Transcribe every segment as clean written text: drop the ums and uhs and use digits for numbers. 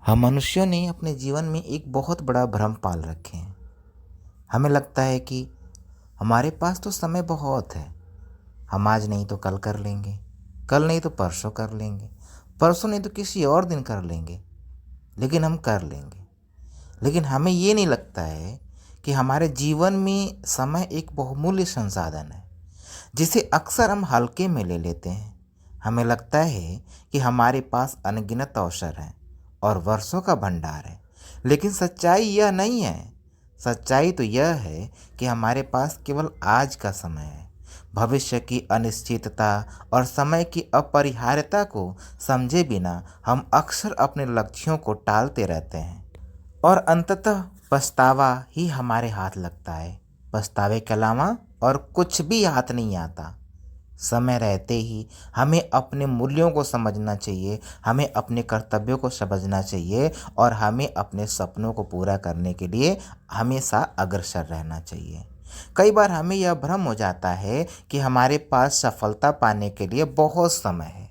हम मनुष्यों ने अपने जीवन में एक बहुत बड़ा भ्रम पाल रखे हैं। हमें लगता है कि हमारे पास तो समय बहुत है। हम आज नहीं तो कल कर लेंगे, कल नहीं तो परसों कर लेंगे, परसों नहीं तो किसी और दिन कर लेंगे, लेकिन हम कर लेंगे। लेकिन हमें ये नहीं लगता है कि हमारे जीवन में समय एक बहुमूल्य संसाधन है, जिसे अक्सर हम हल्के में ले लेते हैं। हमें लगता है कि हमारे पास अनगिनत अवसर हैं और वर्षों का भंडार है, लेकिन सच्चाई यह नहीं है। सच्चाई तो यह है कि हमारे पास केवल आज का समय है। भविष्य की अनिश्चितता और समय की अपरिहार्यता को समझे बिना हम अक्सर अपने लक्ष्यों को टालते रहते हैं और अंततः पछतावा ही हमारे हाथ लगता है। पछतावे के अलावा और कुछ भी हाथ नहीं आता। समय रहते ही हमें अपने मूल्यों को समझना चाहिए, हमें अपने कर्तव्यों को समझना चाहिए और हमें अपने सपनों को पूरा करने के लिए हमेशा अग्रसर रहना चाहिए। कई बार हमें यह भ्रम हो जाता है कि हमारे पास सफलता पाने के लिए बहुत समय है।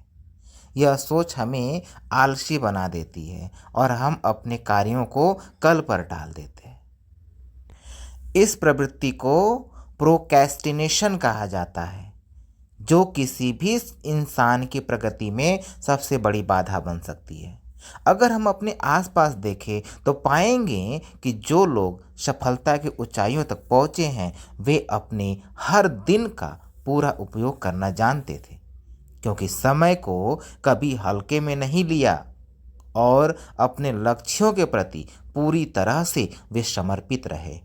यह सोच हमें आलसी बना देती है और हम अपने कार्यों को कल पर टाल देते हैं। इस प्रवृत्ति को प्रोक्रेस्टिनेशन कहा जाता है, जो किसी भी इंसान की प्रगति में सबसे बड़ी बाधा बन सकती है। अगर हम अपने आसपास देखें तो पाएंगे कि जो लोग सफलता की ऊंचाइयों तक पहुंचे हैं, वे अपने हर दिन का पूरा उपयोग करना जानते थे, क्योंकि समय को कभी हल्के में नहीं लिया और अपने लक्ष्यों के प्रति पूरी तरह से वे समर्पित रहे।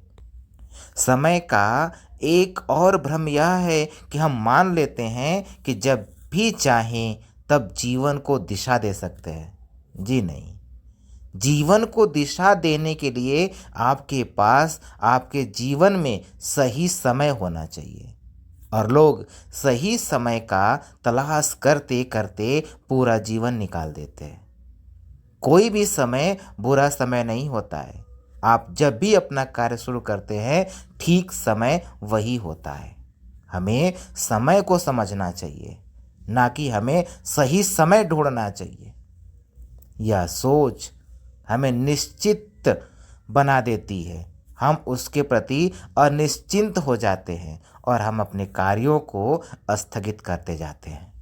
समय का एक और भ्रम यह है कि हम मान लेते हैं कि जब भी चाहें तब जीवन को दिशा दे सकते हैं। जी नहीं, जीवन को दिशा देने के लिए आपके पास आपके जीवन में सही समय होना चाहिए, और लोग सही समय का तलाश करते करते पूरा जीवन निकाल देते हैं। कोई भी समय बुरा समय नहीं होता है। आप जब भी अपना कार्य शुरू करते हैं, ठीक समय वही होता है। हमें समय को समझना चाहिए, ना कि हमें सही समय ढूंढना चाहिए। यह सोच हमें निश्चित बना देती है। हम उसके प्रति अनिश्चिंत हो जाते हैं और हम अपने कार्यों को स्थगित करते जाते हैं।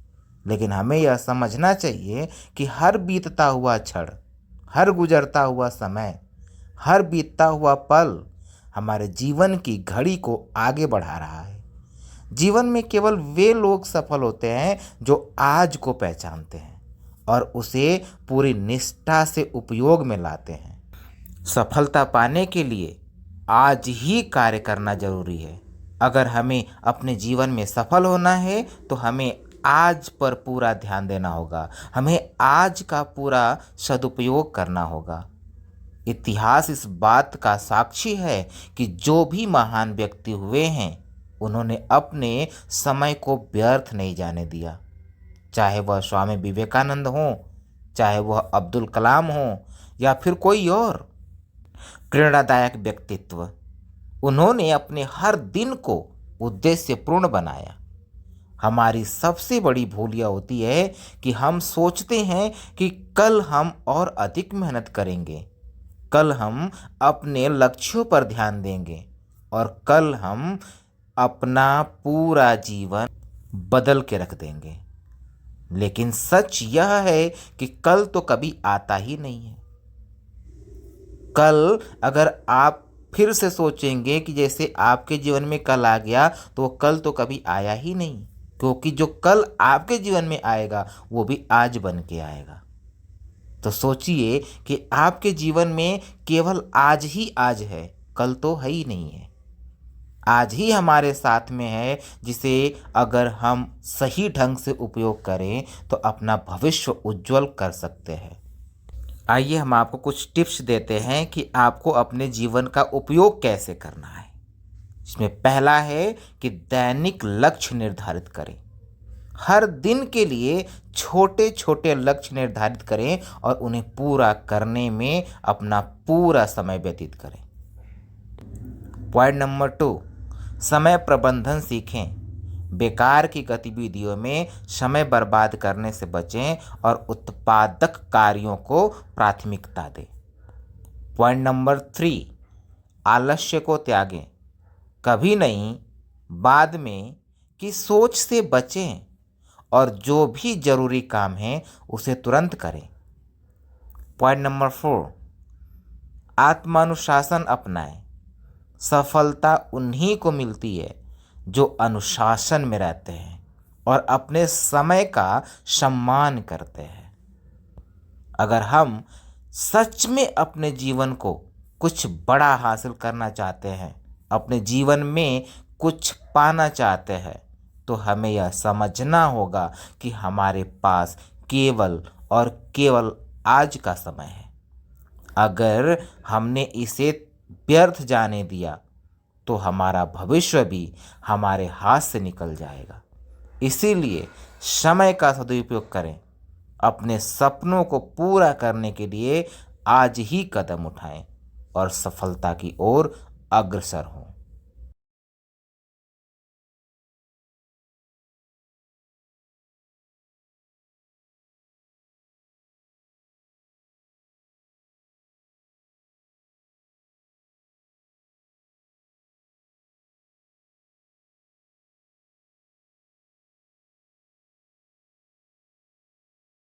लेकिन हमें यह समझना चाहिए कि हर बीतता हुआ क्षण, हर गुजरता हुआ समय, हर बीतता हुआ पल हमारे जीवन की घड़ी को आगे बढ़ा रहा है। जीवन में केवल वे लोग सफल होते हैं जो आज को पहचानते हैं और उसे पूरी निष्ठा से उपयोग में लाते हैं। सफलता पाने के लिए आज ही कार्य करना जरूरी है। अगर हमें अपने जीवन में सफल होना है तो हमें आज पर पूरा ध्यान देना होगा, हमें आज का पूरा सदुपयोग करना होगा। इतिहास इस बात का साक्षी है कि जो भी महान व्यक्ति हुए हैं, उन्होंने अपने समय को व्यर्थ नहीं जाने दिया। चाहे वह स्वामी विवेकानंद हो, चाहे वह अब्दुल कलाम हो, या फिर कोई और प्रेरणादायक व्यक्तित्व, उन्होंने अपने हर दिन को उद्देश्यपूर्ण बनाया। हमारी सबसे बड़ी भूल यह होती है कि हम सोचते हैं कि कल हम और अधिक मेहनत करेंगे, कल हम अपने लक्ष्यों पर ध्यान देंगे और कल हम अपना पूरा जीवन बदल के रख देंगे। लेकिन सच यह है कि कल तो कभी आता ही नहीं है। कल अगर आप फिर से सोचेंगे कि जैसे आपके जीवन में कल आ गया, तो वो कल तो कभी आया ही नहीं, क्योंकि जो कल आपके जीवन में आएगा वो भी आज बन के आएगा। तो सोचिए कि आपके जीवन में केवल आज ही आज है, कल तो है ही नहीं है। आज ही हमारे साथ में है, जिसे अगर हम सही ढंग से उपयोग करें तो अपना भविष्य उज्जवल कर सकते हैं। आइए हम आपको कुछ टिप्स देते हैं कि आपको अपने जीवन का उपयोग कैसे करना है। इसमें पहला है कि दैनिक लक्ष्य निर्धारित करें। हर दिन के लिए छोटे छोटे लक्ष्य निर्धारित करें और उन्हें पूरा करने में अपना पूरा समय व्यतीत करें। पॉइंट नंबर 2, समय प्रबंधन सीखें। बेकार की गतिविधियों में समय बर्बाद करने से बचें और उत्पादक कार्यों को प्राथमिकता दें। पॉइंट नंबर 3, आलस्य को त्यागें। कभी नहीं, बाद में की सोच से बचें और जो भी जरूरी काम है उसे तुरंत करें। पॉइंट नंबर 4, आत्मानुशासन अपनाएं। सफलता उन्हीं को मिलती है जो अनुशासन में रहते हैं और अपने समय का सम्मान करते हैं। अगर हम सच में अपने जीवन को कुछ बड़ा हासिल करना चाहते हैं, अपने जीवन में कुछ पाना चाहते हैं, तो हमें यह समझना होगा कि हमारे पास केवल और केवल आज का समय है। अगर हमने इसे व्यर्थ जाने दिया तो हमारा भविष्य भी हमारे हाथ से निकल जाएगा। इसीलिए समय का सदुपयोग करें। अपने सपनों को पूरा करने के लिए आज ही कदम उठाएं और सफलता की ओर अग्रसर हों।